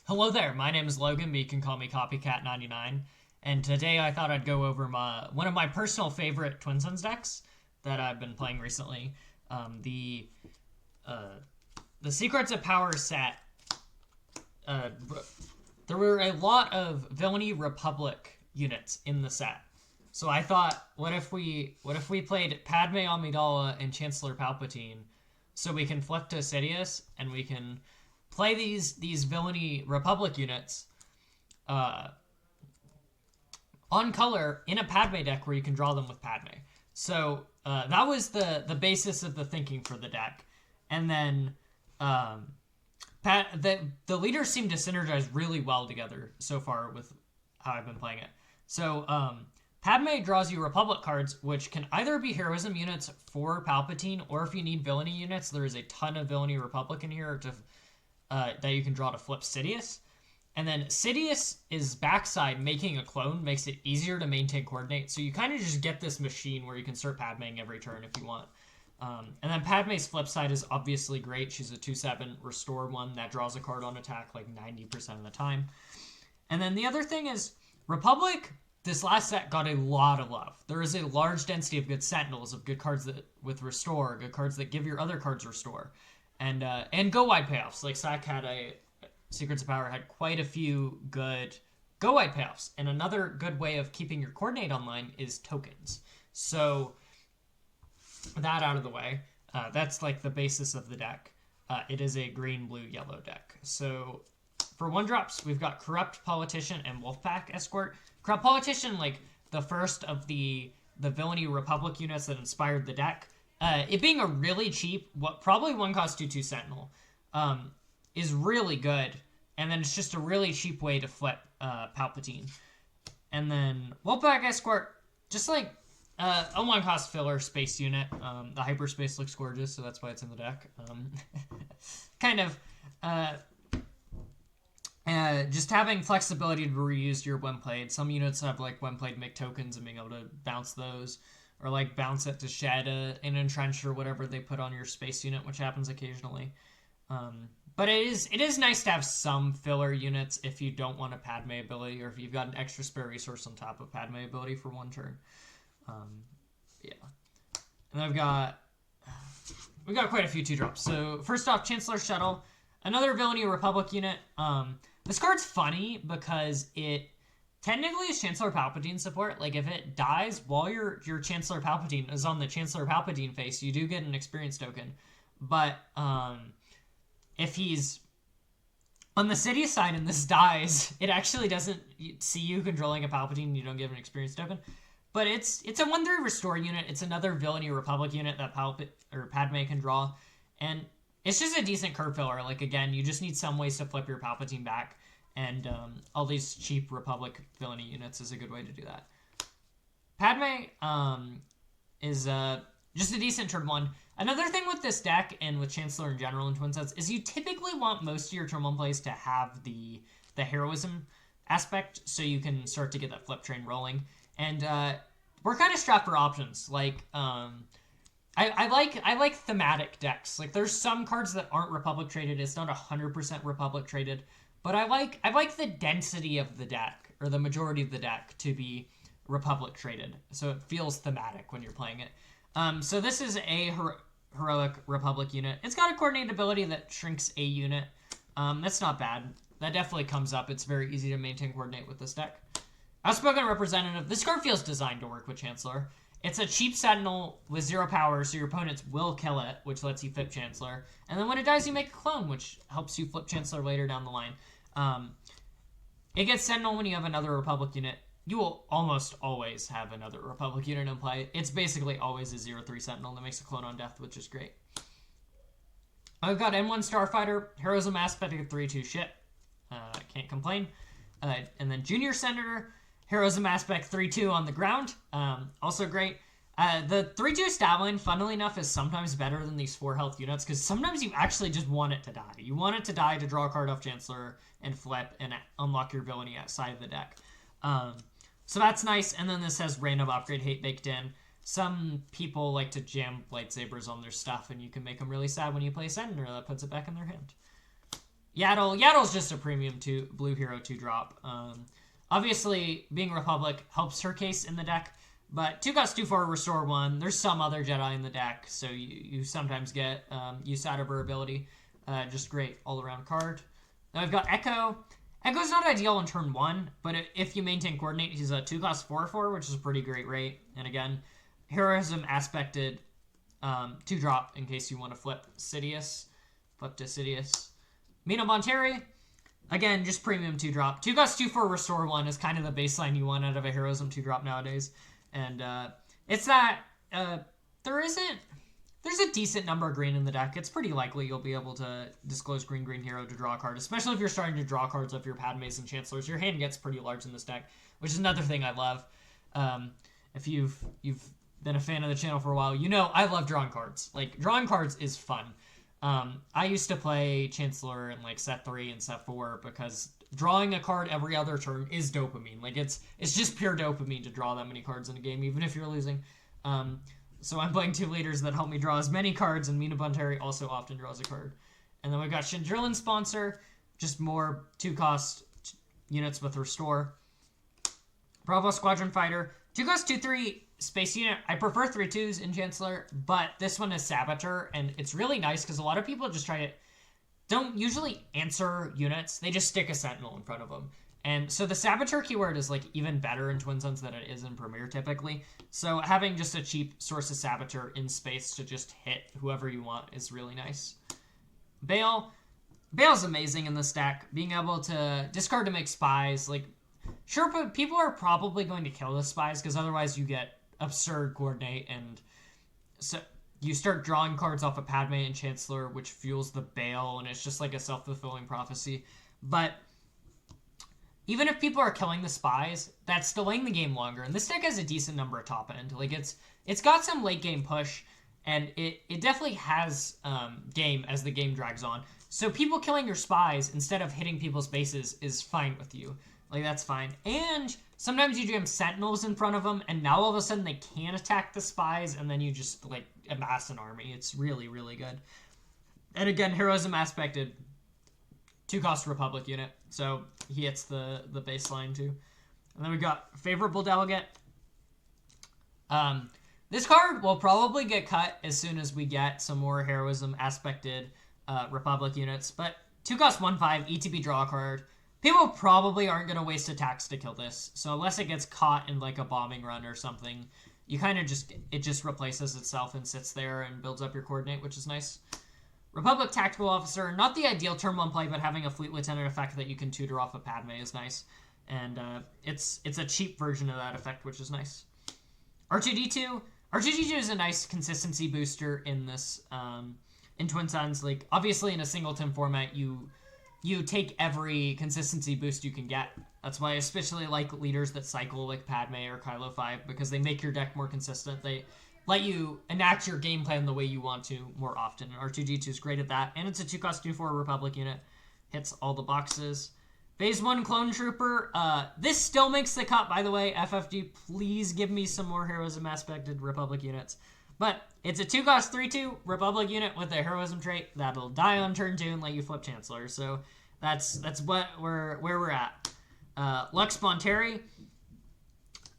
Hello there, my name is Logan, but you can call me Copycat99, and today I thought I'd go over one of my personal favorite Twin Suns decks that I've been playing recently. The Secrets of Power set. There were a lot of Villainy Republic units in the set. So I thought, what if we played Padme Amidala and Chancellor Palpatine, so we can flip to Sidious and we can play these Villainy Republic units on color in a Padme deck where you can draw them with Padme. So that was the basis of the thinking for the deck. And then the leaders seem to synergize really well together so far with how I've been playing it. So Padme draws you Republic cards, which can either be heroism units for Palpatine, or if you need villainy units, there is a ton of Villainy Republic in here that you can draw to flip Sidious. And then Sidious is backside making a clone, makes it easier to maintain coordinate. So you kind of just get this machine where you can start Padmeing every turn if you want. And then Padme's flip side is obviously great. She's a 2/7 restore one that draws a card on attack like 90% of the time. And then the other thing is Republic, this last set got a lot of love. There is a large density of good sentinels, of good cards that with restore, good cards that give your other cards restore. And go wide payoffs. Like Sack had Secrets of Power had quite a few good go wide payoffs. And another good way of keeping your coordinate online is tokens. So that out of the way, that's like the basis of the deck. It is a green, blue, yellow deck. So for 1-drops, we've got Corrupt Politician and Wolfpack Escort. Corrupt Politician, like the first of the Villainy Republic units that inspired the deck. It being a really cheap, probably 1-cost 2/2 Sentinel, is really good. And then it's just a really cheap way to flip Palpatine. And then Wolfpack Escort, just like a 1-cost filler space unit. The hyperspace looks gorgeous, so that's why it's in the deck. Kind of just having flexibility to reuse your when played. Some units have like when played make tokens and being able to bounce those. Or like bounce it to shed an entrench or whatever they put on your space unit, which happens occasionally. But it is nice to have some filler units if you don't want a Padme ability, or if you've got an extra spare resource on top of Padme ability for 1 turn. Yeah. And we've got quite a few 2-drops. So first off, Chancellor Shuttle, another Villainy Republic unit. This card's funny because it technically is Chancellor Palpatine support. Like, if it dies while your Chancellor Palpatine is on the Chancellor Palpatine face, you do get an experience token. But if he's on the Sidious side and this dies, it actually doesn't see you controlling a Palpatine and you don't get an experience token. But it's a 1/3 restore unit. It's another Villainy Republic unit that Padme can draw. And it's just a decent curve filler. Like, again, you just need some ways to flip your Palpatine back. And all these cheap Republic villainy units is a good way to do that. Padme is just a decent turn 1. Another thing with this deck and with Chancellor in general in Twin Sets is you typically want most of your turn 1 plays to have the heroism aspect, so you can start to get that flip train rolling. And we're kind of strapped for options. Like I like thematic decks. Like, there's some cards that aren't Republic traded. It's not 100% Republic traded. But I like the density of the deck, or the majority of the deck, to be Republic traded, so it feels thematic when you're playing it. So this is a heroic Republic unit. It's got a coordinate ability that shrinks a unit. That's not bad. That definitely comes up. It's very easy to maintain coordinate with this deck. Outspoken Representative. This card feels designed to work with Chancellor. It's a cheap Sentinel with 0 power, so your opponents will kill it, which lets you flip Chancellor. And then when it dies, you make a clone, which helps you flip Chancellor later down the line. It gets Sentinel when you have another Republic unit. You will almost always have another Republic unit in play. It's basically always a 0/3 Sentinel that makes a clone on death, which is great. I've got N1 Starfighter, Heroism Aspect of 3/2 ship. Can't complain. And then Junior Senator, Heroism Aspect 3/2 on the ground. Also great. The 3/2 stat line, funnily enough, is sometimes better than these 4 health units, because sometimes you actually just want it to die. You want it to die to draw a card off Chancellor and flip and unlock your villainy outside of the deck. So that's nice. And then this has random upgrade hate baked in. Some people like to jam lightsabers on their stuff, and you can make them really sad when you play Senator. That puts it back in their hand. Yaddle's just a premium blue hero 2-drop. Obviously, being Republic helps her case in the deck, but 2 cost 2/4, restore 1. There's some other Jedi in the deck, so you sometimes get use out of her ability. Just great all-around card. Now I've got Echo. Echo's not ideal on turn 1, but if you maintain Coordinate, he's a 2 cost 4/4, which is a pretty great rate. And again, Heroism aspected 2-drop in case you want to flip Sidious. Flip to Sidious. Mina Monteri, again, just premium 2-drop. 2 cost 2/4, restore 1 is kind of the baseline you want out of a Heroism 2-drop nowadays. And it's that there's a decent number of green in the deck. It's pretty likely you'll be able to disclose green hero to draw a card, especially if you're starting to draw cards of your Padmes and Chancellors. Your hand gets pretty large in this deck, which is another thing I love. If you've been a fan of the channel for a while, you know I love drawing cards. Like, drawing cards is fun. I used to play Chancellor in like set 3 and set 4 because drawing a card every other turn is dopamine. Like, it's just pure dopamine to draw that many cards in a game, even if you're losing. So I'm playing 2 leaders that help me draw as many cards, and Mina Monteri also often draws a card. And then we've got Chandrillan Sponsor, just more 2 cost units with restore. Bravo Squadron Fighter, 2 cost 2/3 space unit. I prefer 3/2s in Chancellor, but this one is Saboteur, and it's really nice because a lot of people just don't usually answer units. They just stick a Sentinel in front of them. And so the Saboteur keyword is like even better in Twin Suns than it is in Premier typically. So having just a cheap source of Saboteur in space to just hit whoever you want is really nice. Bale's amazing in this deck. Being able to discard to make spies, like, sure, but people are probably going to kill the spies because otherwise you get absurd coordinate, and so you start drawing cards off of Padme and Chancellor, which fuels the Bale, and it's just like a self-fulfilling prophecy. But even if people are killing the spies, that's delaying the game longer, and this deck has a decent number of top end. Like, it's got some late game push, and it definitely has game as the game drags on. So people killing your spies instead of hitting people's bases is fine with you. Like, that's fine. And sometimes you jam Sentinels in front of them, and now all of a sudden they can attack the spies, and then you just, like, amass an army. It's really, really good. And again, Heroism aspected 2 cost Republic unit, so he hits the baseline too. And then we got Favorable Delegate. This card will probably get cut as soon as we get some more Heroism aspected Republic units, but 2 cost 1/5, ETB draw a card. People probably aren't going to waste attacks to kill this, so unless it gets caught in like a bombing run or something, you kind of it just replaces itself and sits there and builds up your coordinate, which is nice. Republic Tactical Officer, not the ideal turn 1 play, but having a Fleet Lieutenant effect that you can tutor off of Padme is nice, and it's a cheap version of that effect, which is nice. R2-D2 is a nice consistency booster in this in Twin Suns. Like, obviously in a singleton format, you take every consistency boost you can get. That's why I especially like leaders that cycle like Padme or Kylo 5, because they make your deck more consistent. They let you enact your game plan the way you want to more often. And R2-D2 is great at that. And it's a 2 cost 2/4 Republic unit. Hits all the boxes. Phase 1 Clone Trooper. This still makes the cut, by the way. FFG, please give me some more Heroism aspected Republic units. But it's a 2 cost 3/2 Republic unit with a Heroism trait that'll die on turn 2 and let you flip Chancellor. So that's where we're at. Lux Bonteri.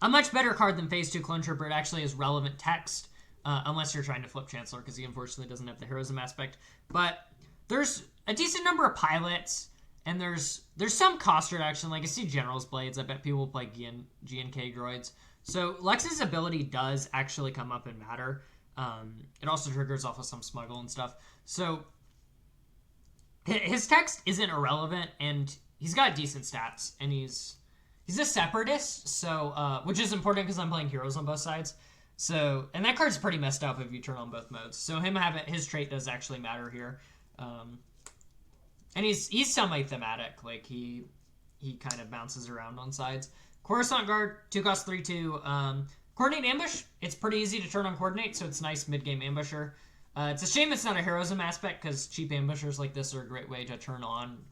A much better card than Phase 2 Clone Trooper. It actually has relevant text, unless you're trying to flip Chancellor, because he unfortunately doesn't have the Heroism aspect. But there's a decent number of pilots, and there's some cost reduction. Like, I see General's Blades. I bet people play GNK droids. So Lux's ability does actually come up and matter. It also triggers off of some smuggle and stuff. So his text isn't irrelevant, and he's got decent stats, and he's a separatist, so which is important because I'm playing heroes on both sides. So, and that card's pretty messed up if you turn on both modes. So his trait does actually matter here, and he's semi-thematic. Like, he kind of bounces around on sides. Coruscant Guard, 2 cost 3/2. Coordinate Ambush. It's pretty easy to turn on Coordinate, so it's nice mid-game ambusher. It's a shame it's not a Heroism aspect, because cheap ambushers like this are a great way to turn on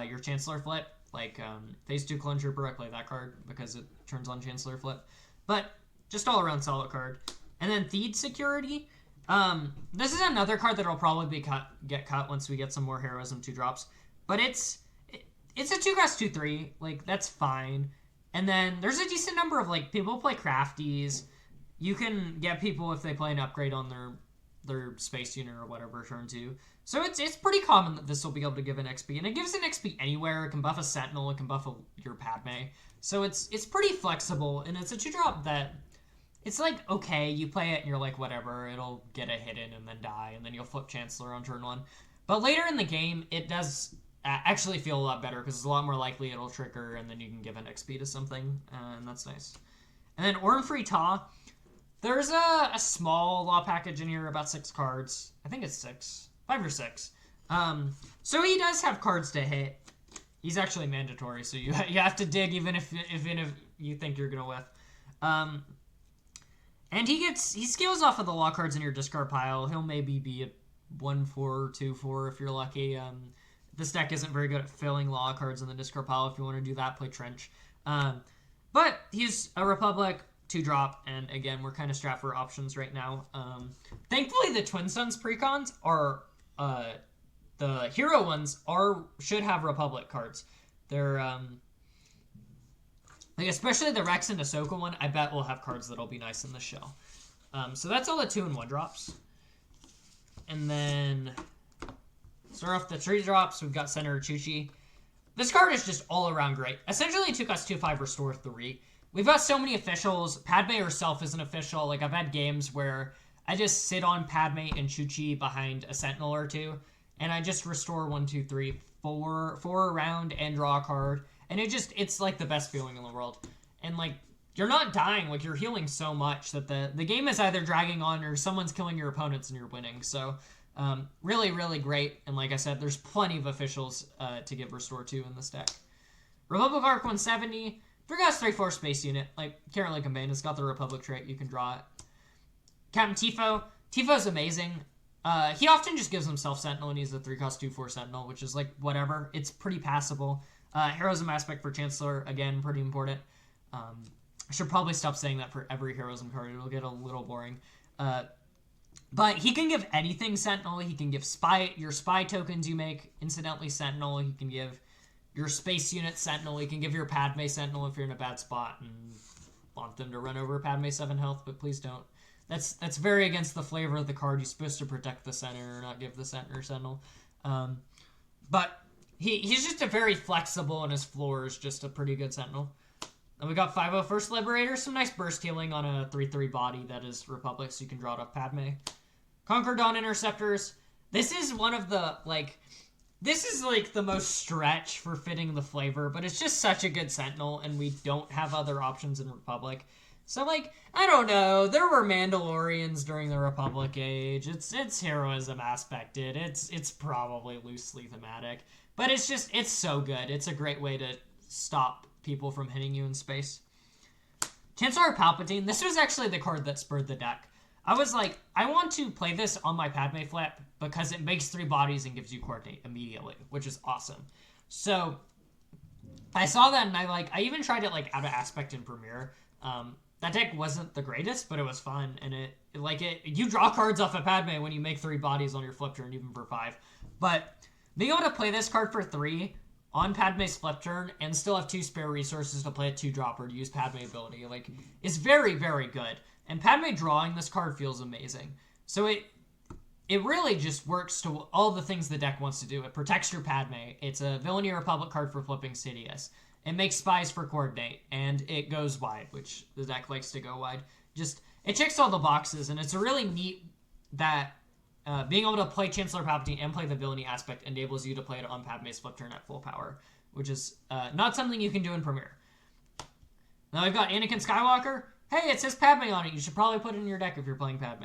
your Chancellor flip. Like, Phase 2 Clone Trooper, I play that card because it turns on Chancellor flip. But just all around solid card. And then Theed Security. This is another card that'll probably get cut once we get some more Heroism 2-drops. but it's a 2-cost 2/3. Like, that's fine. And then there's a decent number of, like, people play crafties. You can get people if they play an upgrade on their space unit or whatever turn 2. So it's pretty common that this will be able to give an XP. And it gives an XP anywhere. It can buff a sentinel. It can buff your Padme. So it's pretty flexible. And it's a 2-drop that it's like, okay, you play it and you're like, whatever. It'll get a hidden and then die. And then you'll flip Chancellor on turn 1. But later in the game, it does actually feel a lot better because it's a lot more likely it'll trigger and then you can give an XP to something. And that's nice. And then Orm-Free Ta. There's a small law package in here, about 6 cards. I think it's 6. 5 or 6. So he does have cards to hit. He's actually mandatory, so you have to dig even if you think you're gonna whiff. And he scales off of the law cards in your discard pile. He'll maybe be a 1/4, 2/4 if you're lucky. This deck isn't very good at filling law cards in the discard pile. If you want to do that, play Trench. But he's a Republic 2-drop, and again, we're kind of strapped for options right now. Thankfully, the Twin Suns precons are the hero ones should have Republic cards. They're like, especially the Rex and Ahsoka one, I bet will have cards that'll be nice in the show. So that's all the 2 and 1 drops. And then start off the 3 drops. We've got Senator Chuchi. This card is just all around great. Essentially 2-cost 2/5 restore 3. We've got so many officials. Padme herself is an official. Like, I've had games where I just sit on Padme and Chuchi behind a sentinel or 2, and I just restore 1, 2, 3, 4 around and draw a card. And it's like the best feeling in the world. And like, you're not dying, like you're healing so much that the game is either dragging on or someone's killing your opponents and you're winning. So really, really great. And like I said, there's plenty of officials to give restore to in this deck. Republic Arc 170, 3-cost 3/4 space unit. Like, can't really complain. It's got the Republic trait. You can draw it. Captain Tifo. Tifo's amazing. He often just gives himself Sentinel, and he's a 3-cost 2/4 Sentinel, which is like whatever. It's pretty passable. Heroism aspect for Chancellor, again, pretty important. I should probably stop saying that for every Heroism card. It'll get a little boring. But he can give anything Sentinel. He can give your spy tokens you make incidentally Sentinel. He can give your space unit Sentinel. He can give your Padme Sentinel if you're in a bad spot and want them to run over Padme 7 health, but please don't. That's very against the flavor of the card. You're supposed to protect the center, not give the center Sentinel. But he's just a very flexible, and his floor is just a pretty good Sentinel. And we got 5/0 First Liberator, some nice burst healing on a 3/3 body that is Republic, so you can draw it off Padme. Conquer Dawn Interceptors. This is one of the, like, this is like the most stretch for fitting the flavor, but it's just such a good Sentinel, and we don't have other options in Republic. So, like, I don't know. There were Mandalorians during the Republic Age. It's heroism aspected. It's probably loosely thematic. But it's so good. It's a great way to stop people from hitting you in space. Chancellor Palpatine. This was actually the card that spurred the deck. I was like, I want to play this on my Padme flip because it makes 3 bodies and gives you coordinate immediately, which is awesome. So I saw that and I even tried it like out of aspect in Premiere. That deck wasn't the greatest, but it was fun, and you draw cards off of Padme when you make 3 bodies on your flip turn, even for 5. But being able to play this card for 3 on Padme's flip turn and still have 2 spare resources to play a 2-drop or to use Padme ability, like, is very, very good. And Padme drawing this card feels amazing. So it really just works to all the things the deck wants to do. It protects your Padme. It's a Villainy Republic card for flipping Sidious. It makes spies for coordinate, and it goes wide, which the deck likes to go wide. It checks all the boxes, and it's a really neat that being able to play Chancellor Palpatine and play the Villainy aspect enables you to play it on Padme's flip turn at full power, which is not something you can do in Premiere. Now we've got Anakin Skywalker. Hey, it says Padme on it. You should probably put it in your deck if you're playing Padme.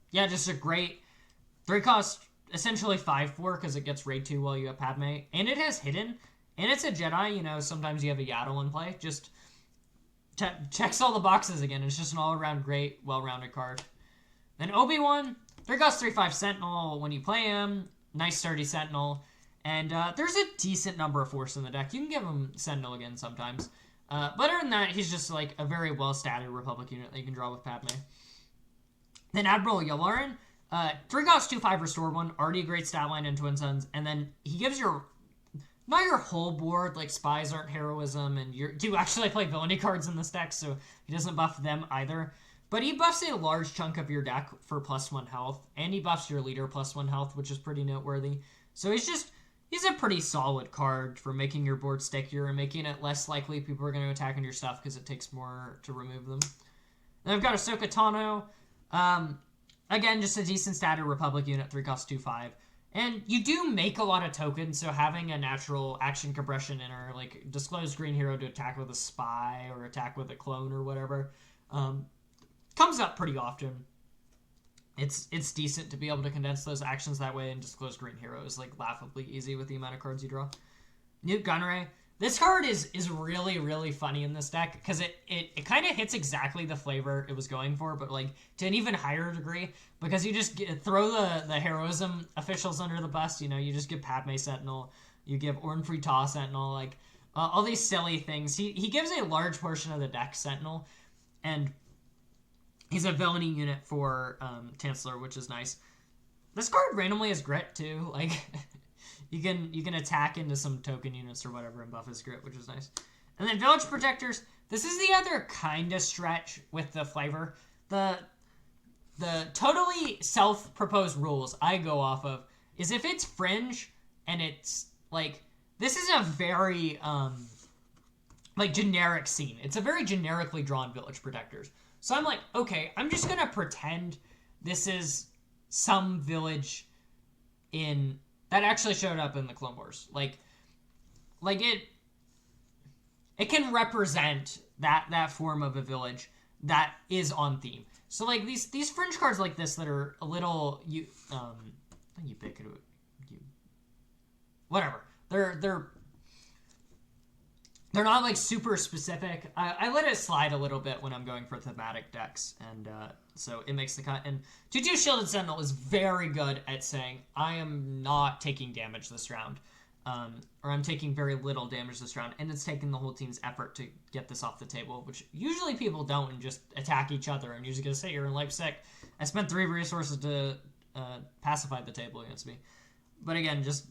Yeah, just a great 3-cost, essentially 5/4 because it gets raid 2 while you have Padme, and it has hidden. And it's a Jedi, sometimes you have a Yaddle in play. Just checks all the boxes again. It's just an all-around great, well-rounded card. Then Obi-Wan, 3-cost 3/5 Sentinel when you play him. Nice sturdy Sentinel. And there's a decent number of Force in the deck. You can give him Sentinel again sometimes. But other than that, he's just like a very well-statted Republic unit that you can draw with Padme. Then Admiral Yularen, 3-cost 2/5 restore 1. Already a great stat line in Twin Suns. And then he gives your not your whole board, like spies aren't heroism, and you do actually play villainy cards in this deck, so he doesn't buff them either. But he buffs a large chunk of your deck for +1 health, and he buffs your leader +1 health, which is pretty noteworthy. So he's a pretty solid card for making your board stickier and making it less likely people are going to attack on your stuff because it takes more to remove them. Then I've got Ahsoka Tano. Again, just a decent stated Republic unit, 3 costs 2/5. And you do make a lot of tokens, so having a natural action compression in her, like disclosed green hero to attack with a spy or attack with a clone or whatever, comes up pretty often. It's decent to be able to condense those actions that way, and disclosed green hero is like laughably easy with the amount of cards you draw. Newt Gunray. This card is really, really funny in this deck because it kind of hits exactly the flavor it was going for, but like to an even higher degree, because you just throw the heroism officials under the bus. You know, you just give Padme Sentinel, you give Orn Free Ta Sentinel, like all these silly things. He gives a large portion of the deck Sentinel, and he's a villainy unit for Chancellor, which is nice. This card randomly has grit too, like. You can attack into some token units or whatever and buff his grit, which is nice. And then Village Protectors. This is the other kind of stretch with the flavor. The totally self-proposed rules I go off of is if it's fringe and it's like, this is a very like generic scene. It's a very generically drawn Village Protectors. So I'm like, okay, I'm just gonna pretend this is some village in that actually showed up in the Clone Wars. Like it can represent that form of a village that is on theme. So like these fringe cards like this that are a little ubiquitous, whatever. They're not like super specific. I let it slide a little bit when I'm going for thematic decks, and so it makes the cut. And 2/2 Shielded Sentinel is very good at saying, I am not taking damage this round, or I'm taking very little damage this round, and it's taking the whole team's effort to get this off the table, which usually people don't and just attack each other and usually gonna sit here and life sick. I spent 3 resources to pacify the table against me. But again, just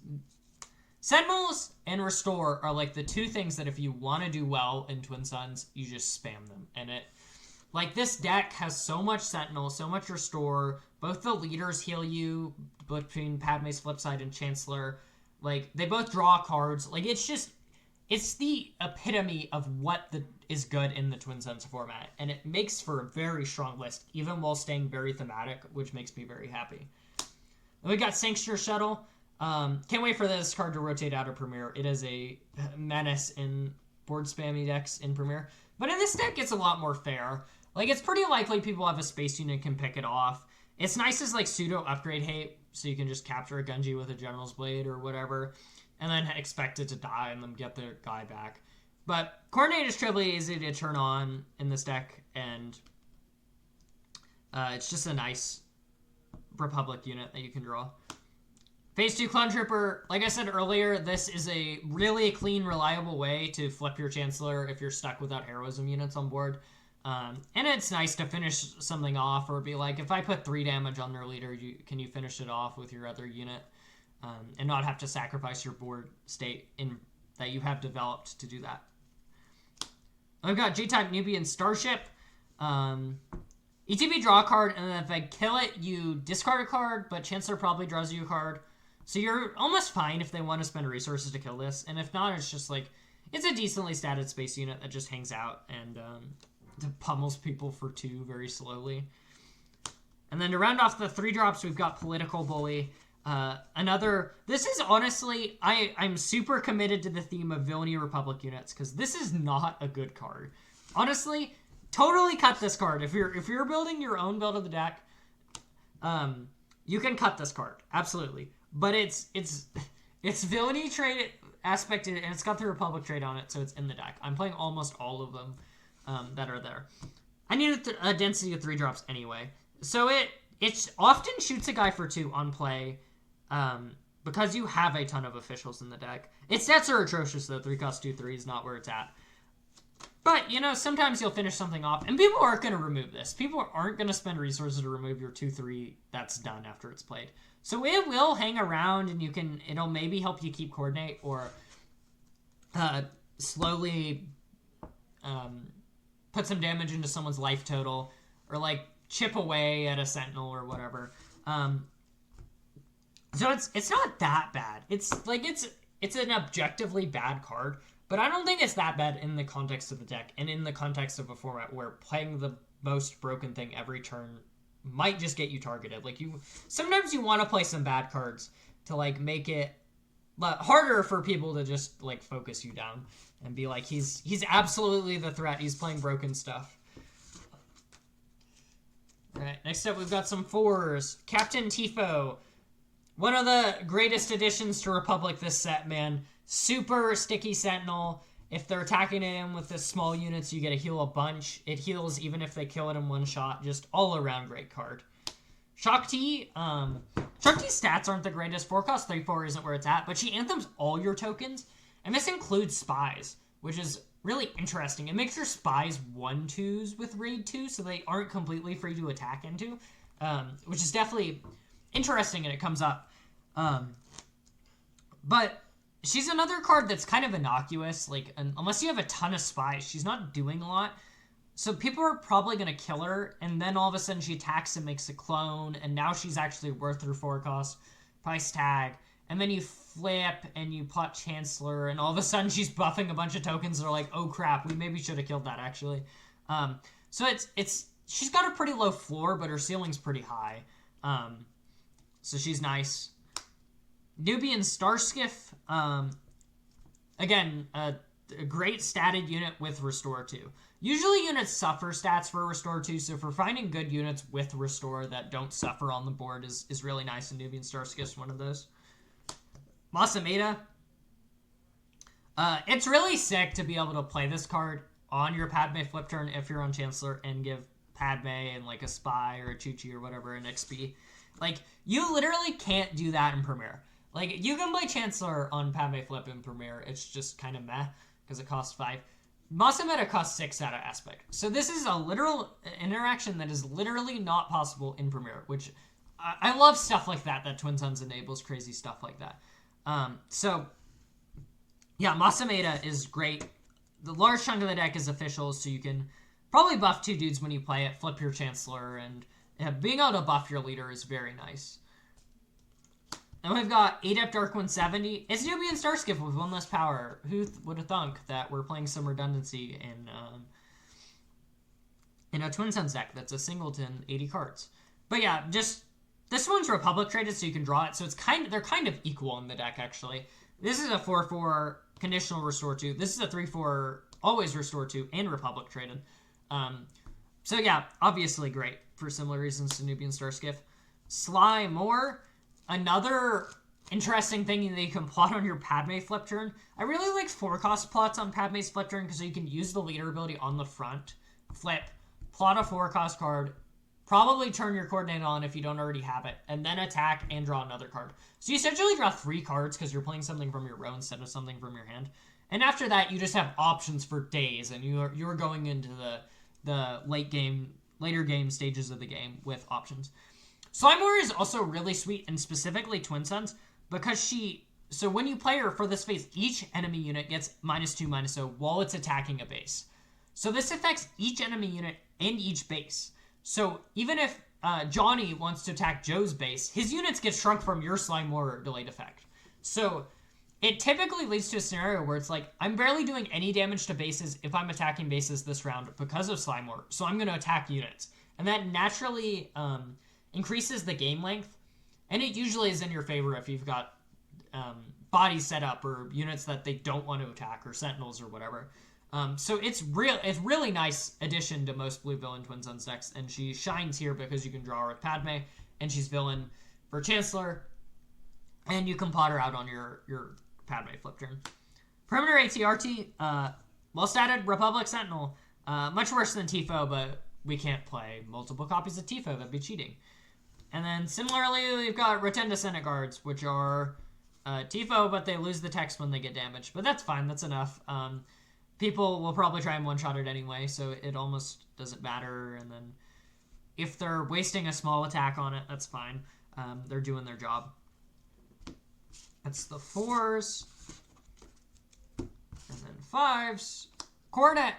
Sentinels and Restore are like the two things that if you want to do well in Twin Suns, you just spam them. And it, like, this deck has so much Sentinel, so much Restore. Both the leaders heal you between Padme's flip side and Chancellor. Like, they both draw cards. Like, it's the epitome of what is good in the Twin Suns format. And it makes for a very strong list, even while staying very thematic, which makes me very happy. And we got Sanctuary Shuttle. Can't wait for this card to rotate out of Premier. It is a menace in board spammy decks in Premier. But in this deck, it's a lot more fair. Like, it's pretty likely people have a space unit can pick it off. It's nice as, like, pseudo upgrade hate, so you can just capture a Gunji with a General's Blade or whatever, and then expect it to die and then get the guy back. But Coordinate is trivially easy to turn on in this deck, and it's just a nice Republic unit that you can draw. Phase 2 Clone Trooper, like I said earlier, this is a really clean, reliable way to flip your Chancellor if you're stuck without heroism units on board. And it's nice to finish something off, or be like, if I put 3 damage on their leader, can you finish it off with your other unit? And not have to sacrifice your board state that you have developed to do that. I've got G-Type Nubian Starship. ETB draw a card, and then if I kill it, you discard a card, but Chancellor probably draws you a card. So you're almost fine if they want to spend resources to kill this, and if not, it's just like, it's a decently statted space unit that just hangs out and pummels people for 2 very slowly. And then to round off the 3 drops, we've got Political Bully. This is honestly, I'm super committed to the theme of Villainy Republic units, because this is not a good card. Honestly, totally cut this card. If you're building your own build of the deck, you can cut this card, absolutely. But it's villainy trait aspected, and it's got the Republic trait on it, so it's in the deck. I'm playing almost all of them that are there. I need a density of 3 drops anyway, so it often shoots a guy for 2 on play, because you have a ton of officials in the deck. Its stats are atrocious though. 3 cost 2/3 is not where it's at. But, you know, sometimes you'll finish something off, and people aren't going to remove this. People aren't going to spend resources to remove your 2/3 that's done after it's played. So it will hang around, and it'll maybe help you keep Coordinate, or slowly put some damage into someone's life total, or like chip away at a sentinel or whatever. So it's not that bad. It's like it's an objectively bad card, but I don't think it's that bad in the context of the deck and in the context of a format where playing the most broken thing every turn might just get you targeted. Like sometimes you want to play some bad cards to like make it harder for people to just like focus you down and be like, he's absolutely the threat. He's playing broken stuff. All right, next up we've got some 4s. Captain Tifo. One of the greatest additions to Republic this set, man. Super sticky sentinel. If they're attacking him with the small units, you get to heal a bunch. It heals even if they kill it in one shot. Just all around great card. Shakti. Shakti's stats aren't the greatest. 4 cost 3/4 isn't where it's at, but she anthems all your tokens. And this includes spies, which is really interesting. It makes your spies 1/2s with raid 2, so they aren't completely free to attack into, which is definitely interesting, and it comes up. But she's another card that's kind of innocuous. Like, unless you have a ton of spies, she's not doing a lot. So people are probably going to kill her, and then all of a sudden she attacks and makes a clone, and now she's actually worth her 4 cost price tag. And then you flip and you plot Chancellor, and all of a sudden she's buffing a bunch of tokens that are like, oh crap, we maybe should have killed that actually. So she's got a pretty low floor, but her ceiling's pretty high. So she's nice. Nubian Starskiff, again, a great statted unit with Restore 2. Usually units suffer stats for Restore 2, so for finding good units with Restore that don't suffer on the board is really nice, and Nubian Starskiff's one of those. Masameda. It's really sick to be able to play this card on your Padme flip turn if you're on Chancellor and give Padme and like a Spy or a Chuchi or whatever an XP. Like, you literally can't do that in Premiere. Like, you can play Chancellor on Padme flip in Premiere. It's just kind of meh because it costs 5. Masameda costs 6 out of Aspect. So this is a literal interaction that is literally not possible in Premiere, which I love stuff like that Twin Suns enables crazy stuff like that. So, yeah, Masameda is great. The large chunk of the deck is officials, so you can probably buff 2 dudes when you play it, flip your Chancellor, and being able to buff your leader is very nice. And we've got Adept Arc 170. It's Nubian Starskiff with 1 less power. Who would have thunk that we're playing some redundancy in a Twin Suns deck that's a singleton 80 cards. But yeah, just this one's Republic traded, so you can draw it. So they're kind of equal in the deck actually. This is a 4/4 conditional Restore 2. This is a 3/4 always Restore 2 and Republic traded. So yeah, obviously great for similar reasons to Nubian Starskiff. Sly Moore. Another interesting thing that you can plot on your Padme flip turn. I really like 4 cost plots on Padme's flip turn because you can use the leader ability on the front, flip, plot a 4 cost card, probably turn your coordinate on if you don't already have it, and then attack and draw another card. So you essentially draw 3 cards because you're playing something from your row instead of something from your hand. And after that, you just have options for days, and you're going into the later game stages of the game with options. Slimore is also really sweet, and specifically Twin Suns, because so when you play her for this phase, each enemy unit gets -2/-0 while it's attacking a base. So this affects each enemy unit and each base. So even if Johnny wants to attack Joe's base, his units get shrunk from your Slimore delayed effect. So it typically leads to a scenario where it's like, I'm barely doing any damage to bases if I'm attacking bases this round because of Slimore, so I'm going to attack units. And that naturally increases the game length, and it usually is in your favor if you've got bodies set up or units that they don't want to attack or sentinels or whatever. So it's really nice addition to most blue villain Twin Suns decks, and she shines here because you can draw her with Padme, and she's villain for Chancellor, and you can plot her out on your Padme flip turn. Perimeter ATRT, well statted Republic Sentinel, much worse than Tifo, but we can't play multiple copies of Tifo, that'd be cheating. And then similarly, we've got Rotunda Senate Guards, which are Tifo, but they lose the text when they get damaged. But that's fine, that's enough. People will probably try and one-shot it anyway, so it almost doesn't matter. And then if they're wasting a small attack on it, that's fine. They're doing their job. That's the 4s. 5s. Coronet.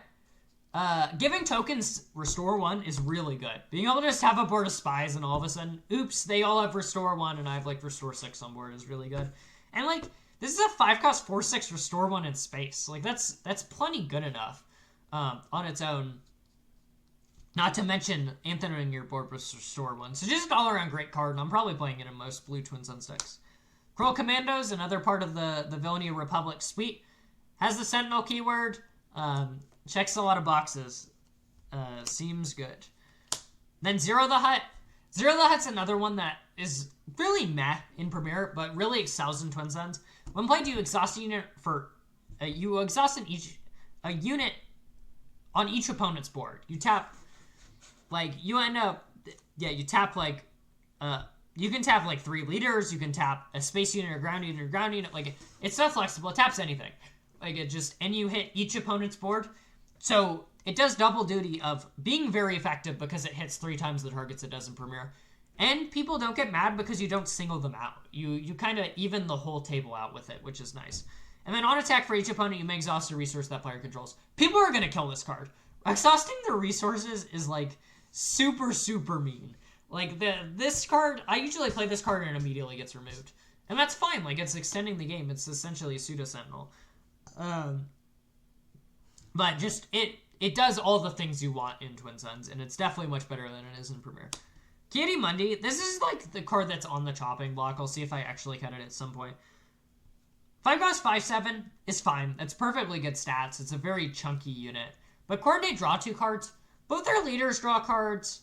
Giving tokens restore 1 is really good. Being able to just have a board of spies and all of a sudden, oops, they all have restore 1 and I have like restore 6 on board is really good. And like, this is a 5-cost 4/6 restore 1 in space. Like that's plenty good enough on its own. Not to mention Anthony your board with restore 1. So just an all-around great card, and I'm probably playing it in most blue Twin Sun sticks. Cruel Commandos, another part of the Villainy Republic suite, has the Sentinel keyword. Checks a lot of boxes. Seems good. Then Zero the Hutt. Zero the Hutt's another one that is really meh in Premier, but really excels in Twin Suns. When played, you exhaust a unit for... you exhaust a unit on each opponent's board. You tap... like, you end up... yeah, you tap, like... you can tap, like, 3 leaders. You can tap a space unit or ground unit. Like, it's so flexible. It taps anything. Like, it just... and you hit each opponent's board. So, it does double duty of being very effective because it hits 3 times the targets it does in Premier. And people don't get mad because you don't single them out. You kind of even the whole table out with it, which is nice. And then on attack for each opponent, you may exhaust a resource that player controls. People are going to kill this card. Exhausting the resources is, like, super, super mean. Like, this card, I usually play this card and it immediately gets removed. And that's fine. Like, it's extending the game. It's essentially a pseudo-sentinel. But just, it does all the things you want in Twin Suns, and it's definitely much better than it is in Premier. Kiadi Mundi, this is like the card that's on the chopping block. I'll see if I actually cut it at some point. 5-cost 5/7 is fine. That's perfectly good stats. It's a very chunky unit. But Coordinate draw 2 cards. Both their leaders draw cards.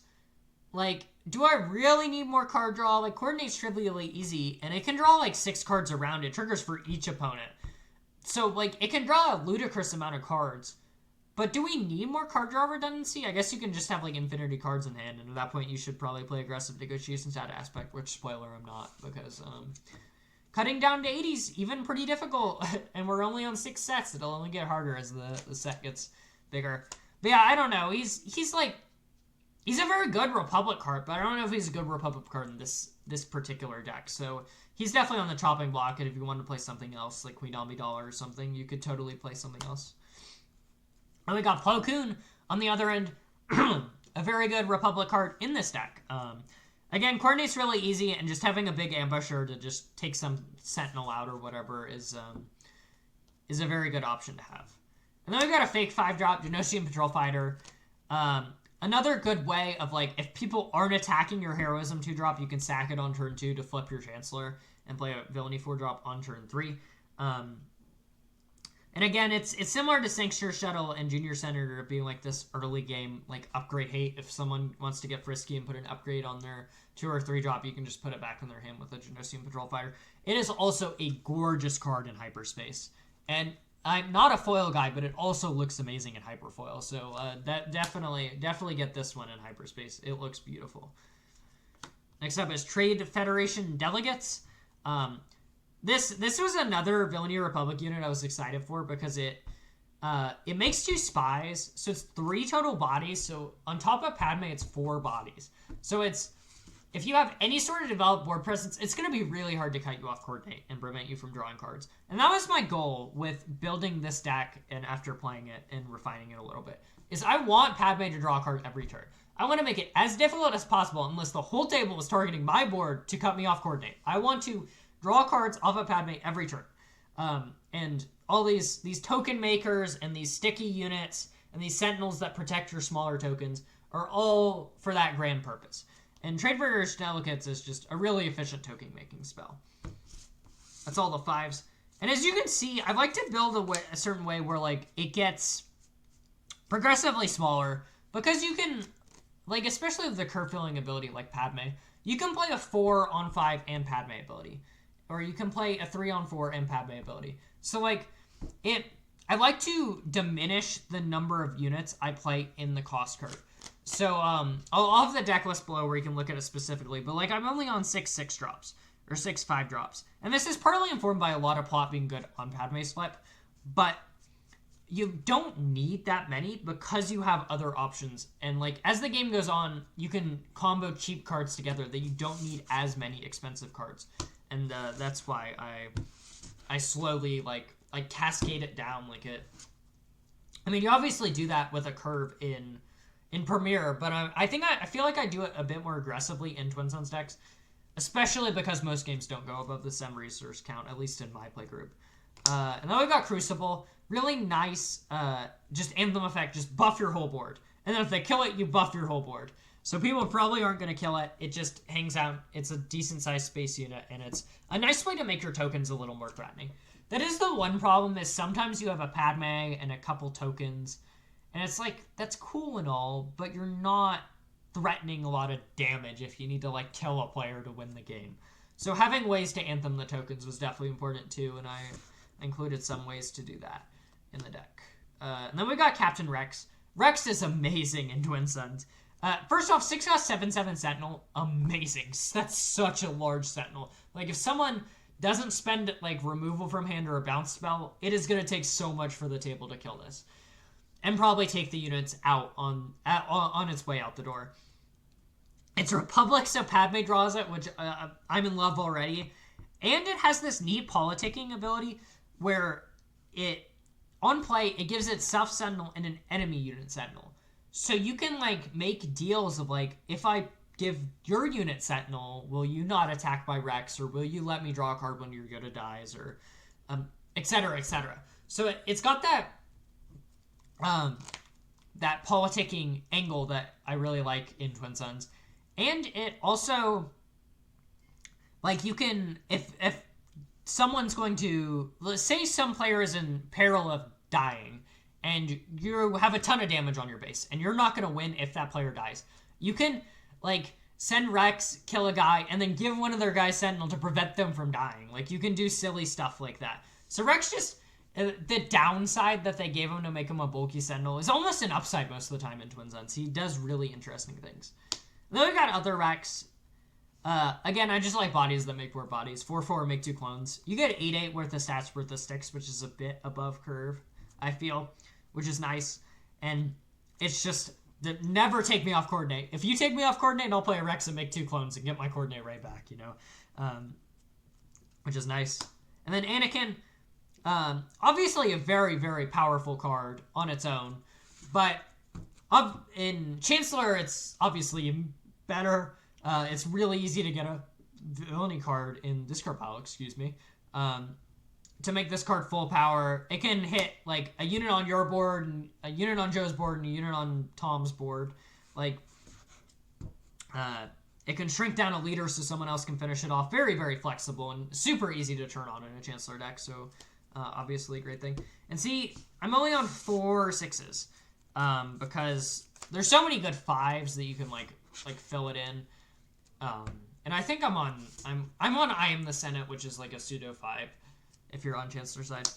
Like, do I really need more card draw? Like, Coordinate's trivially easy, and it can draw like 6 cards around it. Triggers for each opponent. So, like, it can draw a ludicrous amount of cards. But do we need more card draw redundancy? I guess you can just have, like, infinity cards in hand, and at that point you should probably play aggressive negotiations out aspect, which, spoiler, I'm not, because, cutting down to 80's even pretty difficult, and we're only on 6 sets. It'll only get harder as the set gets bigger. But yeah, I don't know. He's like, he's a very good Republic card, but I don't know if he's a good Republic card in this particular deck. So he's definitely on the chopping block, and if you want to play something else, like Queen Amidala or something, you could totally play something else. And we got Plo Koon on the other end, a very good Republic card in this deck. Again, Coordinate's really easy, and just having a big ambusher to just take some Sentinel out or whatever is a very good option to have. And then we got a fake 5-drop, Genosian Patrol Fighter. Another good way of, like, if people aren't attacking your Heroism 2-drop, you can sack it on turn 2 to flip your Chancellor and play a Villainy 4-drop on turn 3. And again, it's similar to Sanctuary Shuttle and Junior Senator being like this early game, like, upgrade hate. If someone wants to get frisky and put an upgrade on their 2 or 3 drop, you can just put it back in their hand with a Genosian Patrol Fighter. It is also a gorgeous card in hyperspace. And I'm not a foil guy, but it also looks amazing in hyperfoil. So that definitely get this one in hyperspace. It looks beautiful. Next up is Trade Federation Delegates. This was another Villainy Republic unit I was excited for because it makes 2 spies, so it's 3 total bodies. So on top of Padme, it's 4 bodies. So it's, if you have any sort of developed board presence, it's going to be really hard to cut you off Coordinate and prevent you from drawing cards. And that was my goal with building this deck, and after playing it and refining it a little bit, is I want Padme to draw a card every turn. I want to make it as difficult as possible unless the whole table is targeting my board to cut me off Coordinate. I want to draw cards off of Padme every turn. And all these token makers and these sticky units and these sentinels that protect your smaller tokens are all for that grand purpose. And Trade Federation Delegates is just a really efficient token making spell. That's all the 5s. And as you can see, I like to build a certain way where, like, it gets progressively smaller because you can, like, especially with the curve filling ability like Padme, you can play a 4-on-5 and Padme ability. Or you can play a 3-on-4 and Padme ability. So, like, I like to diminish the number of units I play in the cost curve. So, I'll have the deck list below where you can look at it specifically. But, like, I'm only on 6 6-drops. Or 6 5-drops. And this is partly informed by a lot of plot being good on Padme's flip. But you don't need that many because you have other options. And, like, as the game goes on, you can combo cheap cards together that you don't need as many expensive cards. And that's why I slowly, like, I cascade it down, like, I mean, you obviously do that with a curve in Premiere, but I feel like I do it a bit more aggressively in Twin Suns decks, especially because most games don't go above the Sem resource count, at least in my play group. And then we got Crucible, really nice, just Anthem effect, just buff your whole board. And then if they kill it, you buff your whole board. So people probably aren't going to kill it. It just hangs out. It's a decent-sized space unit, and it's a nice way to make your tokens a little more threatening. That is the one problem, is sometimes you have a Padme and a couple tokens, and it's like, that's cool and all, but you're not threatening a lot of damage if you need to, like, kill a player to win the game. So having ways to Anthem the tokens was definitely important, too, and I included some ways to do that in the deck. And then we got Captain Rex. Rex is amazing in Twin Suns. First off, 6 cost 7/7 Sentinel, amazing. That's such a large Sentinel. Like, if someone doesn't spend, like, removal from hand or a bounce spell, it is going to take so much for the table to kill this. And probably take the units out on its way out the door. It's Republic, so Padme draws it, which I'm in love already. And it has this neat politicking ability where it, on play, it gives itself Sentinel and an enemy unit Sentinel. So you can, like, make deals of, like, if I give your unit Sentinel, will you not attack by Rex, or will you let me draw a card when your Yoda dies, or etc., etc. So it's got that that politicking angle that I really like in Twin Suns. And it also, like, you can, if someone's going to, let's say some player is in peril of dying, and you have a ton of damage on your base, and you're not going to win if that player dies. You can, like, send Rex, kill a guy, and then give one of their guys Sentinel to prevent them from dying. Like, you can do silly stuff like that. So Rex just, the downside that they gave him to make him a bulky Sentinel is almost an upside most of the time in Twin Suns. He does really interesting things. And then we got other Rex. Again, I just like bodies that make more bodies. 4/4, make 2 clones. You get 8/8 worth of stats worth of sticks, which is a bit above curve, I feel, which is nice. And it's just, never take me off coordinate. If you take me off coordinate, I'll play a Rex and make 2 clones and get my coordinate right back, you know? Which is nice. And then Anakin, obviously a very, very powerful card on its own. But in Chancellor, it's obviously better. It's really easy to get a villainy card in discard pile, excuse me. To make this card full power, it can hit, like, a unit on your board, and a unit on Joe's board, and a unit on Tom's board. Like, it can shrink down a leader so someone else can finish it off. Very, very flexible and super easy to turn on in a Chancellor deck, so obviously a great thing. And see, I'm only on 4 6s, because there's so many good 5s that you can, like fill it in. And I think I'm on I Am the Senate, which is like a pseudo 5 if you're on Chancellor side.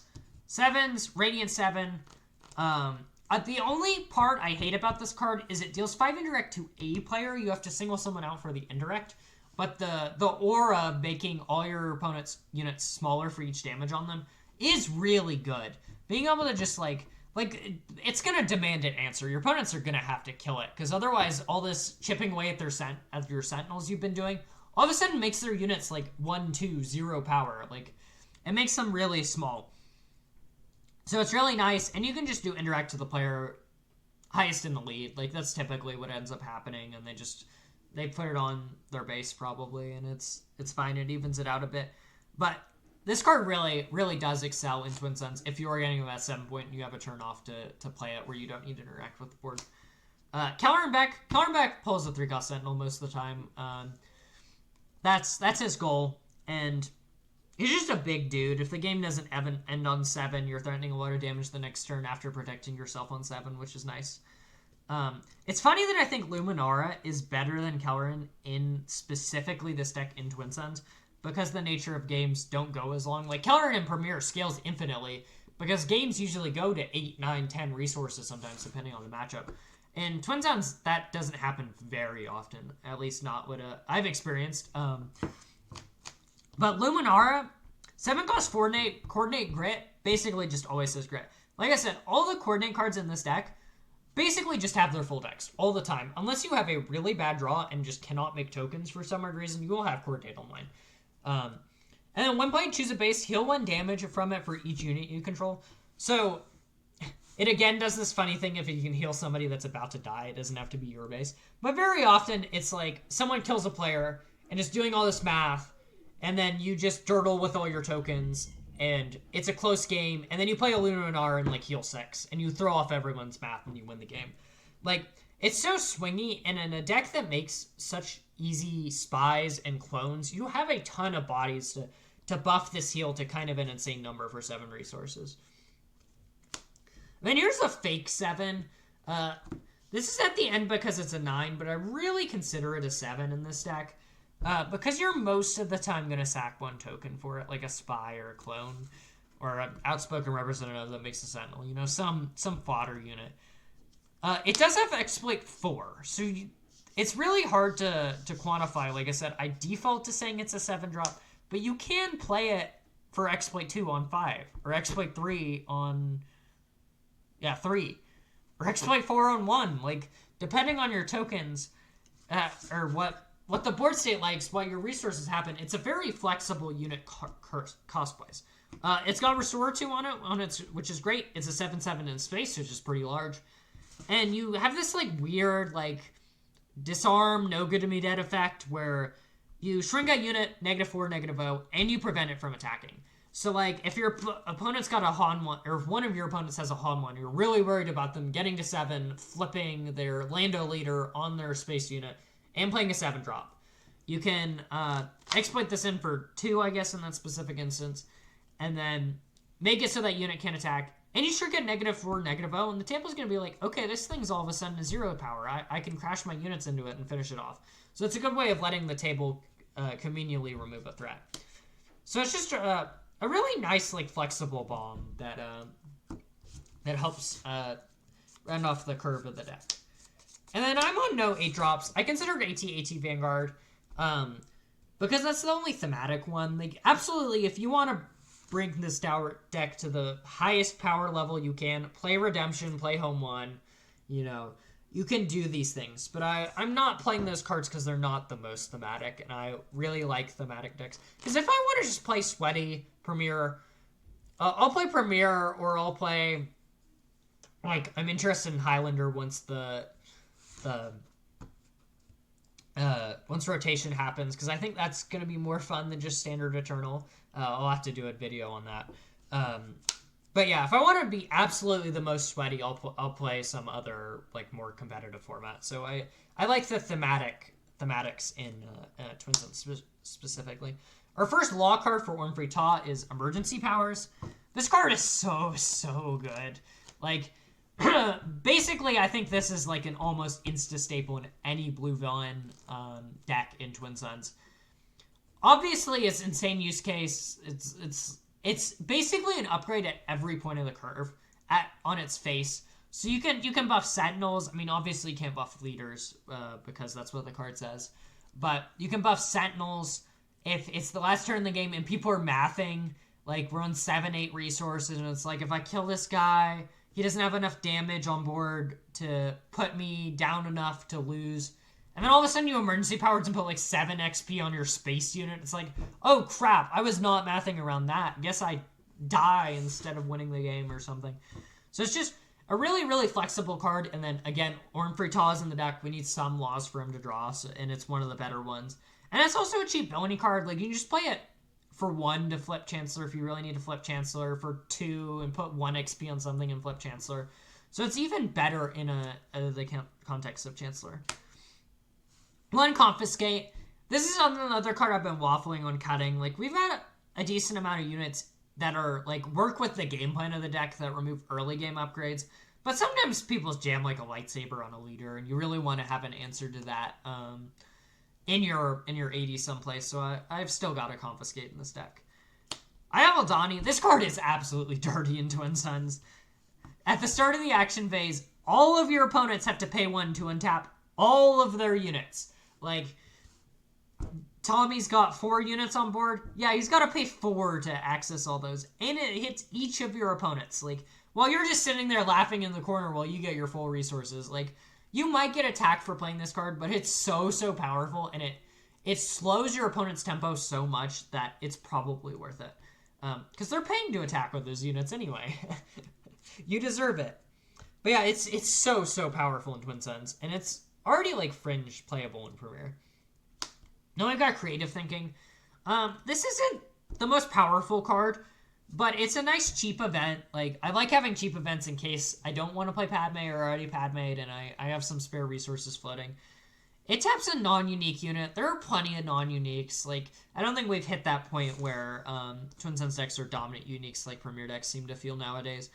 7s, Radiant 7. The only part I hate about this card is it deals 5 indirect to a player. You have to single someone out for the indirect. But the aura making all your opponent's units smaller for each damage on them is really good. Being able to just, like it's going to demand an answer. Your opponents are going to have to kill it, because otherwise all this chipping away at your Sentinels you've been doing all of a sudden makes their units, like, 1, 2, 0 power. Like, it makes them really small. So it's really nice, and you can just do indirect to the player highest in the lead. Like, that's typically what ends up happening, and they put it on their base probably, and it's fine. It evens it out a bit. But this card really, really does excel in Twin Suns if you are getting them at 7 point and you have a turn off to play it where you don't need to interact with the board. Kelleran Beck pulls a 3-cost Sentinel most of the time. That's his goal, and he's just a big dude. If the game doesn't end on 7, you're threatening a lot of damage the next turn after protecting yourself on 7, which is nice. It's funny that I think Luminara is better than Kelleran in specifically this deck in Twin Suns, because the nature of games don't go as long. Like, Kelleran in Premiere scales infinitely, because games usually go to 8, 9, 10 resources sometimes, depending on the matchup. In Twin Suns, that doesn't happen very often, at least not what I've experienced. But Luminara, 7 cost coordinate grit, basically just always says grit. Like I said, all the coordinate cards in this deck basically just have their full decks all the time. Unless you have a really bad draw and just cannot make tokens for some weird reason, you will have coordinate online. And then when playing, choose a base, heal 1 damage from it for each unit you control. So It again does this funny thing if you can heal somebody that's about to die. It doesn't have to be your base. But very often, it's like someone kills a player and is doing all this math, and then you just dirtle with all your tokens, and it's a close game, and then you play a Lunar and like heal 6, and you throw off everyone's math and you win the game. Like, it's so swingy, and in a deck that makes such easy spies and clones, you have a ton of bodies to buff this heal to kind of an insane number for 7 resources. Then here's a fake 7. This is at the end because it's a 9, but I really consider it a 7 in this deck. Because you're most of the time going to sack 1 token for it, like a spy or a clone, or an outspoken representative that makes a sentinel, you know, some fodder unit. It does have exploit 4, so it's really hard to quantify. Like I said, I default to saying it's a 7 drop, but you can play it for exploit 2 on 5, or exploit 3 on 3, or exploit 4 on 1. Like, depending on your tokens, or what the board state likes, what your resources happen, it's a very flexible unit cost-wise. It's got Restore 2 on it, which is great. It's a 7/7 in space, which is pretty large. And you have this, like, weird, like, disarm, no good to me dead effect, where you shrink a unit, -4, -0, and you prevent it from attacking. So, like, if your opponent's got a Han 1, or if one of your opponents has a Han 1, you're really worried about them getting to 7, flipping their Lando leader on their space unit, and playing a 7 drop. You can exploit this in for 2, I guess, in that specific instance, and then make it so that unit can't attack. And you sure get -4, -0, and the table's going to be like, okay, this thing's all of a sudden a 0 power. I can crash my units into it and finish it off. So it's a good way of letting the table conveniently remove a threat. So it's just a really nice, like, flexible bomb that helps run off the curve of the deck. And then I'm on no 8 drops. I considered AT Vanguard because that's the only thematic one. Like, absolutely, if you want to bring this deck to the highest power level you can, play Redemption, play Home 1, you know, you can do these things. But I'm not playing those cards because they're not the most thematic, and I really like thematic decks. Because if I want to just play Sweaty, Premier, I'll play Premier, or I'll play, like, I'm interested in Highlander once once rotation happens, because I think that's going to be more fun than just standard Eternal. I'll have to do a video on that. But yeah, if I want to be absolutely the most sweaty, I'll play some other, like, more competitive format. So I like the thematics in Twin Suns specifically. Our first law card for Ornfree Ta is Emergency Powers. This card is so good. Like, basically, I think this is like an almost insta-staple in any blue villain deck in Twin Suns. Obviously, it's insane use case. It's basically an upgrade at every point of the curve on its face. So you can buff Sentinels. I mean, obviously you can't buff Leaders because that's what the card says. But you can buff Sentinels if it's the last turn in the game and people are mathing. Like, we're on 7-8 resources, and it's like, if I kill this guy, he doesn't have enough damage on board to put me down enough to lose. And then all of a sudden you emergency powers and put like 7 XP on your space unit. It's like, oh crap, I was not mathing around that. Guess I die instead of winning the game or something. So it's just a really, really flexible card. And then again, Ornfree Ta is in the deck. We need some laws for him to draw, and it's one of the better ones. And it's also a cheap villainy card. Like, you can just play it for 1 to flip Chancellor if you really need to flip Chancellor, for 2 and put 1 XP on something and flip Chancellor. So it's even better in the context of Chancellor. 1 Confiscate. This is another card I've been waffling on cutting. Like, we've got a decent amount of units that are, like, work with the game plan of the deck that remove early game upgrades. But sometimes people jam, like, a lightsaber on a leader, and you really want to have an answer to that in your 80 someplace. So I've still got a Confiscate in this deck. I have Aldani. This card is absolutely dirty in Twin Suns. At the start of the action phase, all of your opponents have to pay 1 to untap all of their units. Like, Tommy's got 4 units on board. Yeah, he's got to pay 4 to access all those. And it hits each of your opponents. Like, while you're just sitting there laughing in the corner while you get your full resources, like, you might get attacked for playing this card, but it's so powerful, and it slows your opponent's tempo so much that it's probably worth it. Because they're paying to attack with those units anyway. You deserve it. But yeah, it's so powerful in Twin Suns, and it's already like fringe playable in Premiere. Now I've got creative thinking. This isn't the most powerful card, but it's a nice cheap event. Like, I like having cheap events in case I don't want to play Padme or already Padme'd and I have some spare resources floating. It taps a non-unique unit. There are plenty of non-uniques. Like, I don't think we've hit that point where Twin Suns decks are dominant uniques like Premier decks seem to feel nowadays.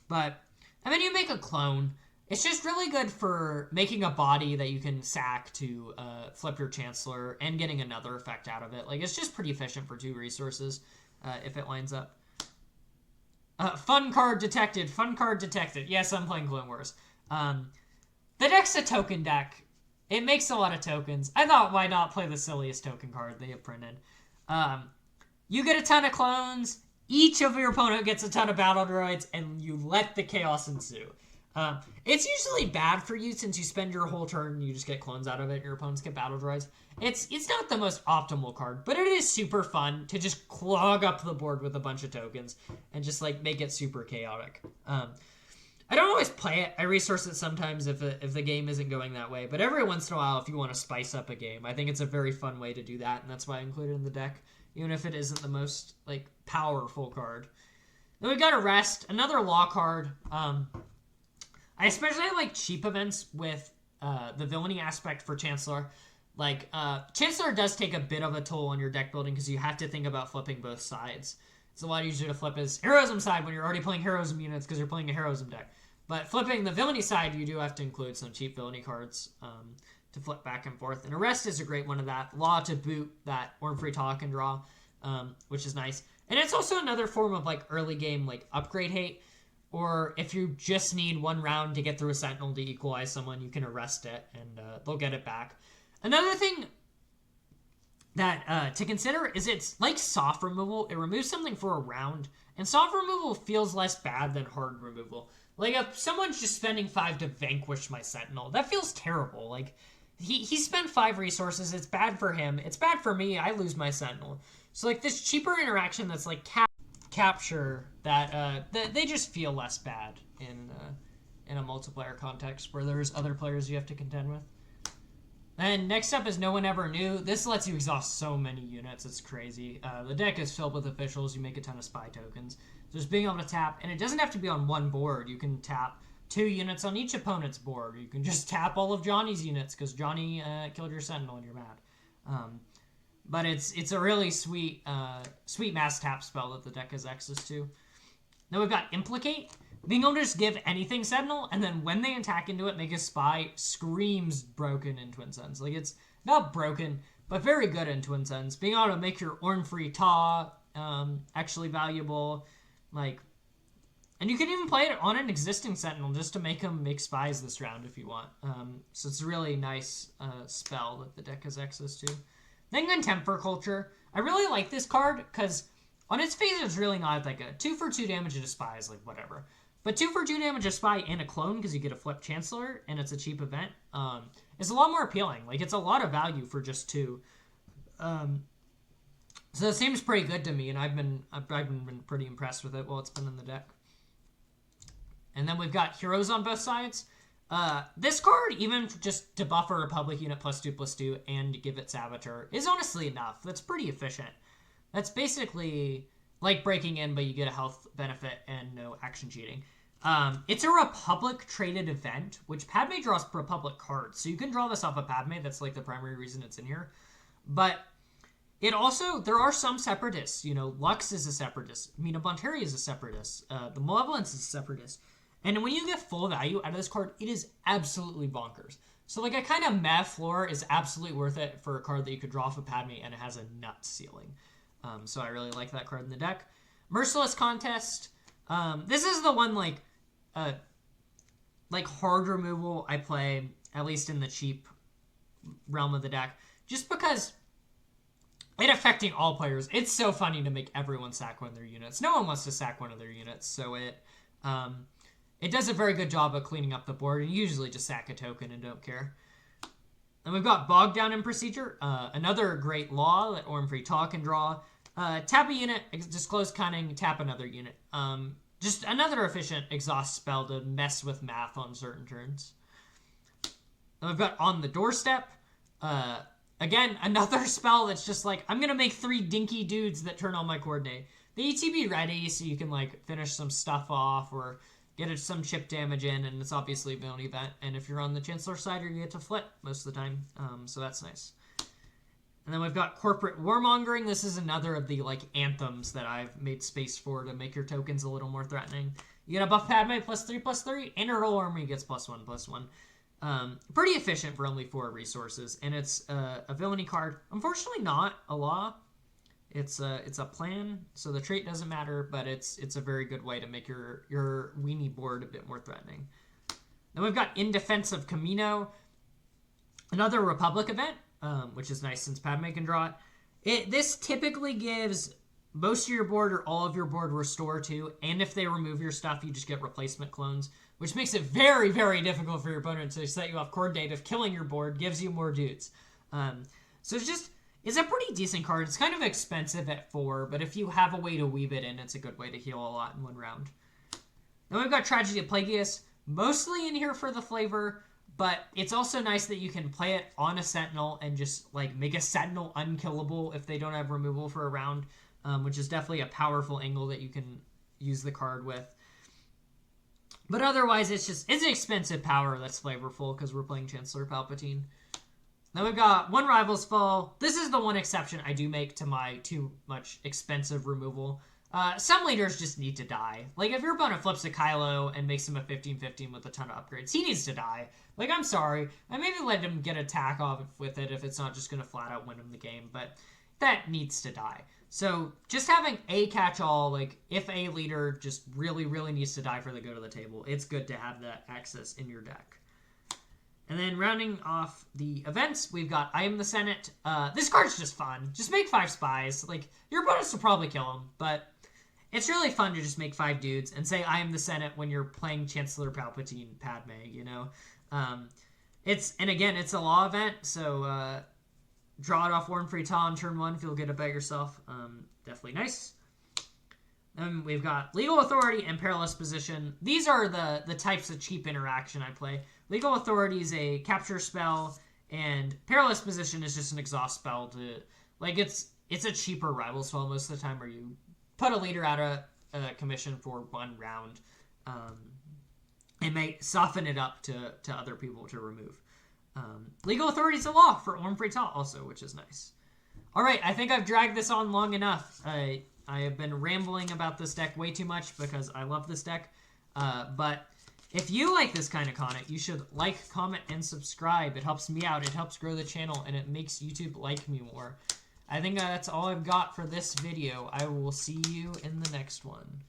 But, I mean, you make a clone. It's just really good for making a body that you can sack to flip your Chancellor and getting another effect out of it. Like, it's just pretty efficient for 2 resources if it lines up. Fun card detected. Fun card detected. Yes, I'm playing Clone Wars. The deck's a token deck. It makes a lot of tokens. I thought, why not play the silliest token card they have printed? You get a ton of clones. Each of your opponent gets a ton of battle droids, and you let the chaos ensue. It's usually bad for you since you spend your whole turn and you just get clones out of it and your opponents get battle droids. It's not the most optimal card, but it is super fun to just clog up the board with a bunch of tokens and just like make it super chaotic. I don't always play it. I resource it sometimes if the game isn't going that way, but every once in a while if you want to spice up a game, I think it's a very fun way to do that, and that's why I include it in the deck, even if it isn't the most like powerful card. Then we got Arrest, another law card. I especially like cheap events with the villainy aspect for Chancellor. Like, Chancellor does take a bit of a toll on your deck building because you have to think about flipping both sides. It's a lot easier to flip his heroism side when you're already playing heroism units because you're playing a heroism deck. But flipping the villainy side, you do have to include some cheap villainy cards to flip back and forth. And Arrest is a great one of that. Law to boot that Orm-Free Talk and draw, which is nice. And it's also another form of like early game like upgrade hate. Or if you just need one round to get through a Sentinel to equalize someone, you can arrest it and they'll get it back. Another thing that to consider is it's like soft removal. It removes something for a round, and soft removal feels less bad than hard removal. Like if someone's just spending 5 to vanquish my Sentinel, that feels terrible. Like he spent 5 resources. It's bad for him. It's bad for me. I lose my Sentinel. So like this cheaper interaction that's like capture that they just feel less bad in a multiplayer context where there's other players you have to contend with. And next up is No One Ever Knew. This lets you exhaust so many units. It's crazy. The deck is filled with officials. You make a ton of spy tokens. So just being able to tap, and it doesn't have to be on one board. You can tap 2 units on each opponent's board. You can just tap all of Johnny's units because Johnny killed your Sentinel and you're mad. But it's a really sweet mass tap spell that the deck has access to. Then we've got Implicate. Being able to just give anything Sentinel, and then when they attack into it, make a spy, screams broken in Twin Suns. Like, it's not broken, but very good in Twin Suns. Being able to make your Orm-Free Ta actually valuable. Like, and you can even play it on an existing Sentinel just to make them make spies this round if you want. So it's a really nice spell that the deck has access to. Then Contempt for Culture. I really like this card because on its face it's really not like a 2 for 2 damage to spy is like whatever. But 2 for 2 damage to spy and a clone because you get a flip Chancellor and it's a cheap event is a lot more appealing. Like it's a lot of value for just 2. So it seems pretty good to me, and I've been pretty impressed with it while it's been in the deck. And then we've got Heroes on both sides. This card, even just to buff a Republic unit +2/+2 and give it Saboteur, is honestly enough. That's pretty efficient. That's basically like breaking in, but you get a health benefit and no action cheating. It's a Republic traded event, which Padme draws Republic cards. So you can draw this off of Padme. That's like the primary reason it's in here. But it also, there are some separatists. You know, Lux is a separatist. Mina Bonteri is a separatist. The Malevolence is a separatist. And when you get full value out of this card, it is absolutely bonkers. So like a kind of meh floor is absolutely worth it for a card that you could draw off of Padme and it has a nut ceiling. So I really like that card in the deck. Merciless Contest. This is the one like hard removal I play, at least in the cheap realm of the deck. Just because it affecting all players. It's so funny to make everyone sack one of their units. No one wants to sack one of their units, so it does a very good job of cleaning up the board, and usually just sack a token and don't care. And we've got Bogged Down in Procedure, another great law that Orm-Free Talk can draw. Tap a unit, disclose cunning, tap another unit. just another efficient exhaust spell to mess with math on certain turns. Then we've got On the Doorstep. Again, another spell that's just like, I'm going to make 3 dinky dudes that turn on my coordinate. The ETB ready so you can like finish some stuff off or get some chip damage in, and it's obviously an event. And if you're on the Chancellor side, you get to flip most of the time, so that's nice. And then we've got Corporate Warmongering. This is another of the like anthems that I've made space for to make your tokens a little more threatening. You get a buff Padme +3/+3, and her whole army gets +1/+1. Pretty efficient for only 4 resources, and it's a villainy card. Unfortunately, not a law. It's a plan, so the trait doesn't matter, but it's a very good way to make your weenie board a bit more threatening. Then we've got In Defense of Camino, another Republic event, which is nice since Padme can draw it. This typically gives most of your board or all of your board restore to, and if they remove your stuff, you just get replacement clones, which makes it very, very difficult for your opponent to set you off coordinate if killing your board gives you more dudes. So it's a pretty decent card. It's kind of expensive at 4, but if you have a way to weave it in, it's a good way to heal a lot in 1 round. Then we've got Tragedy of Plagueis, mostly in here for the flavor, but it's also nice that you can play it on a Sentinel and just like make a Sentinel unkillable if they don't have removal for a round, which is definitely a powerful angle that you can use the card with. But otherwise, it's an expensive power that's flavorful because we're playing Chancellor Palpatine. Then we've got One Rival's Fall. This is the one exception I do make to my too much expensive removal. Some leaders just need to die. Like, if your opponent flips a Kylo and makes him a 15/15 with a ton of upgrades, he needs to die. Like, I'm sorry. I maybe let him get attack off with it if it's not just going to flat out win him the game, but that needs to die. So just having a catch-all, like, if a leader just really, really needs to die for the good of the table, it's good to have that access in your deck. And then rounding off the events, we've got I Am the Senate. This card's just fun. Just make 5 spies. Like, your opponents will probably kill them, but it's really fun to just make 5 dudes and say I Am the Senate when you're playing Chancellor Palpatine Padme, you know? And again, it's a law event, so draw it off Warren Free on turn 1, feel good about yourself. Definitely nice. Then we've got Legal Authority and Perilous Position. These are the types of cheap interaction I play. Legal Authority is a capture spell, and Perilous Position is just an exhaust spell to, like, it's a cheaper rival spell most of the time where you put a leader out of commission for 1 round, and may soften it up to other people to remove. Legal Authority is a law for Orm Free also, which is nice. All right, I think I've dragged this on long enough. I have been rambling about this deck way too much because I love this deck. But if you like this kind of content, you should like, comment, and subscribe. It helps me out. It helps grow the channel, and it makes YouTube like me more. I think that's all I've got for this video. I will see you in the next one.